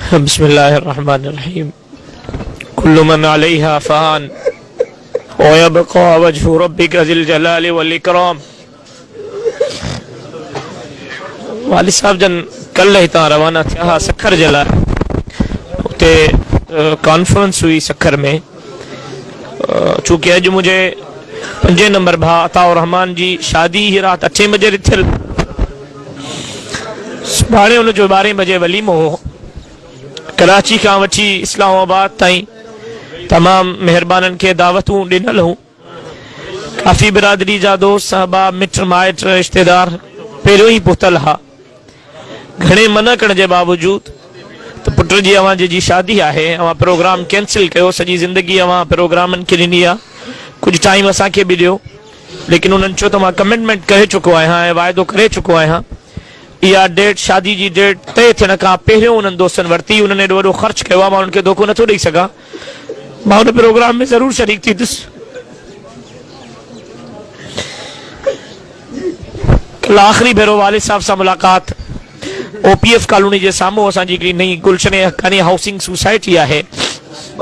बिस्मिल्लाहिर्रहमानिर्रहीम। कुल्लु मन अलैहा फ़ान व यबक़ा वजहु रब्बिका ज़िल जलाली वल इकराम। वालिद साहब जन कल हितां रवाना थिया हा सखर जे लाइ। उते कॉन्फ्रेंस हुई सखर में। चूंकि अॼु मुंहिंजे 5 नंबर भाउ अताउर रहमान जी शादी ही राति 8 बजे थियल। सुभाणे हुनजो 12 बजे वलीमो हो। कराची खां वठी इस्लामाबाद ताईं तमाम मेहरबाननि खे दावतूं ॾिनल हूं। काफ़ी बिरादरी जा दोस्त साहबा मिट माइट रिश्तेदार पहिरियों ई पहुतल हा। घणे मना करण जे बावजूद त पुट जी अवां जी शादी आहे, अवां प्रोग्राम कैंसिल कयो। सॼी ज़िंदगी अवां प्रोग्रामनि खे ॾिनी आहे, कुझु टाइम असांखे बि ॾियो। लेकिन उन्हनि चयो त मां कमिटमेंट करे चुको आहियां ऐं वाइदो करे चुको आहियां। इहा डेट शादी जी डेट तय थियण खां पहिरियों उन्हनि दोस्तनि वरिती। उन्हनि एॾो वॾो ख़र्च कयो आहे, मां उन्हनि खे धोखो नथो ॾेई सघां। मां हुन प्रोग्राम में ज़रूरु शरीक थींदुसि। कल आख़िरी भेरो वालिद साहब सां मुलाक़ात OPF कॉलोनी जे साम्हूं असांजी हिकिड़ी नई गुलशन हक़ानी हाउसिंग सोसाइटी आहे,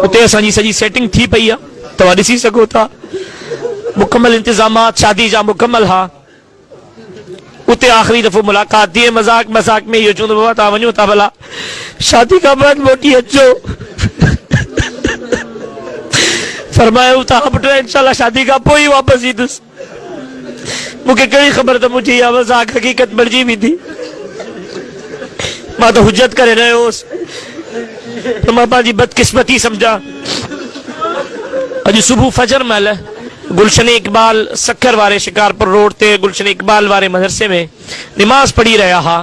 उते असांजी सॼी सेटिंग थी पई आहे। तव्हां ॾिसी सघो था, मुकमल इंतज़ामात शादी जा मुकमल हा। उते आख़िरी दफ़ो मुलाक़ात थी। मज़ाक मज़ाक में इहो चवंदो बाबा तव्हां वञो था भला, शादी खां बाद मोटी अचो। फरमायो तव्हां पुट इंशाल्लाह शादी खां पोइ ई वापसि ईंदुसि। मूंखे कहिड़ी ख़बर त मुंहिंजी इहा मज़ाक हक़ीक़त बणिजी वेंदी। मां त हुजत करे रहियो हुउसि त मां पंहिंजी बदकिस्मती सम्झा। अॼु सुबुह फजर महिल गुलशन इकबाल सखर वारे शिकारपुर रोड ते गुलशन इकबाल वारे मदरसे में निमाज़ पढ़ी रहा हा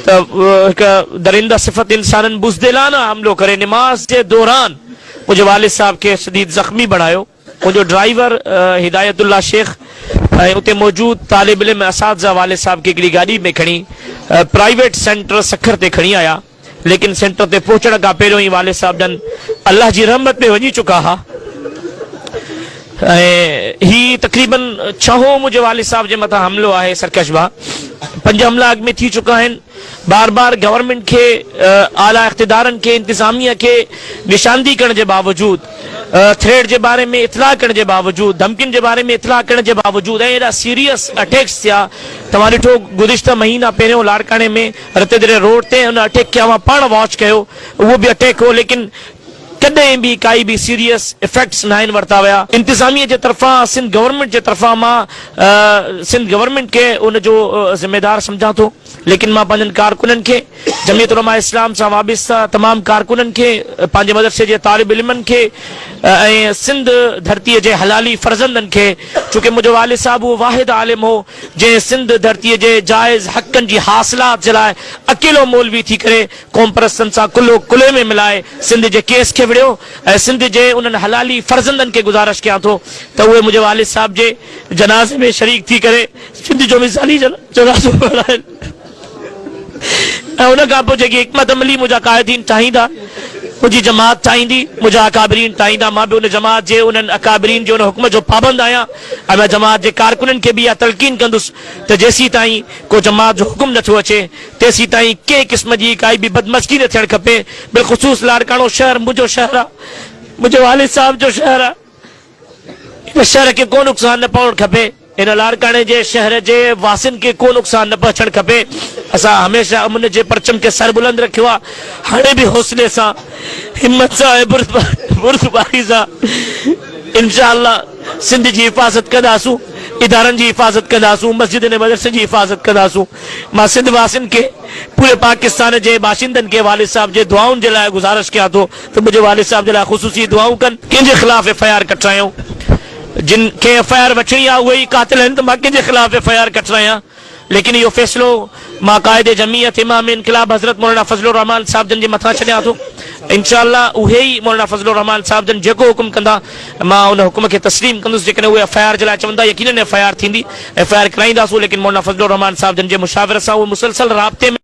त हिकु दरिंदा सिफ़त इंसाननि बुज़दिलाना हमलो करे निमाज़ जे दौरान मुंहिंजे वालिद साहब खे शदीद ज़ख्मी बणायो। मुंहिंजो ड्राइवर हिदायतुल्लाह शेख ऐं उते मौजूद तालिब इल्म असातिज़ा वालिद साहब खे हिकिड़ी गाॾी में खणी प्राइवेट सेंटर सखर ते खणी आया। लेकिन सेंटर ते पहुचण खां पहिरियों ई वालिद साहब जन अल्लाह जी रहमत में वञी चुका हा। ही तकरीबन 6 मुंहिंजे वालिद साहब जे मथां हमलो आहे सरकशबा। 5 हमला अॻु में थी चुका आहिनि। बार बार गवर्नमेंट के आला इख्तिदारनि के इंतज़ामिया के निशानदी करण जे बावजूद, थ्रेड जे बारे में इतला करण जे बावजूद, धमकियुनि जे बारे में इतला करण जे बावजूद ऐं एॾा सीरियस अटैक्स थिया। तव्हां ॾिठो गुज़िश्ता महीना पहिरियों लाड़काने में रतेदरे रोड ते हुन अटैक खे मां पाण वॉच कयो। उहो बि अटैक हो, लेकिन कॾहिं बि काई बि सीरियस इफेक्ट्स न आहिनि वरिता विया इंतज़ामिया जे तरफ़ां, सिंध गवर्नमेंट जे तरफ़ां। मां सिंध गवर्नमेंट खे उनजो ज़िम्मेदार सम्झां थो। लेकिन मां पंहिंजनि कारकुननि खे, जमीयत उलमा इस्लाम सां वाबिस्ता तमाम कारकुननि खे, पंहिंजे मदरसे जे तालिब इल्मनि खे ऐं सिंध धरतीअ जे हलाली फर्ज़ंदनि खे, छोकी मुंहिंजो वालिद साहब उहो वाहिद आलिम हो जंहिं सिंध धरतीअ जे जाइज़ हक़नि जी हासिलात जे लाइ अकेलो मौलवी थी करे क़ौम परस्तनि सां कुल्लो कुल्ले में मिलाए सिंध जे केस खे विड़ियो ऐं सिंध जे उन्हनि हलाली फर्ज़ंदनि खे गुज़ारिश कयां थो त उहे मुंहिंजे वालिद साहब जे जनाज़े में शरीक थी करे सिंध जो मिसाली जनाज़ो पढ़ाइनि। ऐं उन खां पोइ जेकी हिकमत अमली मुंहिंजा क़ाइदीन ठाहींदा, मुंहिंजी जमात ठाहींदी, मुंहिंजा अकाबरीन ठाहींदा, मां बि उन जमात जे उन्हनि अकाबरीन जे उन हुक्म जो पाबंद आहियां। ऐं मां जमात जे कारकुननि खे बि इहा तलक़ीन कंदुसि त जेसीं ताईं को जमात जो हुकुम नथो अचे तेसीं ताईं कंहिं क़िस्म जी काई बि बदमस्की न थियणु खपे। बिलख़ुसूस लाड़काणो शहर मुंहिंजो शहर आहे, मुंहिंजे वालिद साहब जो शहर आहे। इन शहर खे को नुक़सान न पवणु खपे, इन लाड़काणे जे शहर जे वासिन खे को नुक़सान न पहुचणु खपे। असां हमेशह अमन जे परचम खे सर बुलंद रखियो आहे। हाणे बि हौसले सां, हिम्मत सां ऐं बुर्दबारी सां इंशाअल्लाह सिंध जी हिफ़ाज़त कंदासूं, इदारनि जी हिफ़ाज़त कंदासूं, मस्जिदनि ऐं मदरसनि जी हिफ़ाज़त कंदासूं। मां सिंध वासिन खे, पूरे पाकिस्तान जे बाशिंदनि खे वालिद साहब जे दुआउनि जे लाइ गुज़ारिश कयां थो त मुंहिंजे वालिद साहब जे लाइ ख़ुसूसी दुआऊं कनि। कंहिंजे ख़िलाफ़ FIR कटायूं, जिन खे FIR वठणी आहे उहे ई कातिल आहिनि, त मां कंहिंजे ख़िलाफ़ FIR कटायां। लेकिन इहो फ़ैसिलो मां क़ाइदे जमीयत इमाम इनक़िलाब हज़रत मौलाना फज़लुर रहमान साहब जन जे मथां छॾियां थो। इंशाअल्लाह उहे ई मौलाना फज़लुर रहमान साहब जन जेको हुकुम कंदा मां उन हुकुम खे तस्लीम कंदुसि। जेकॾहिं उहे FIR जे लाइ चवंदा यकीनन FIR थींदी, FIR कराईंदासूं। लेकिन मौलाना फज़लुर रहमान साहब जन जे मुशावरत सां उहे मुसलसल राब्ते में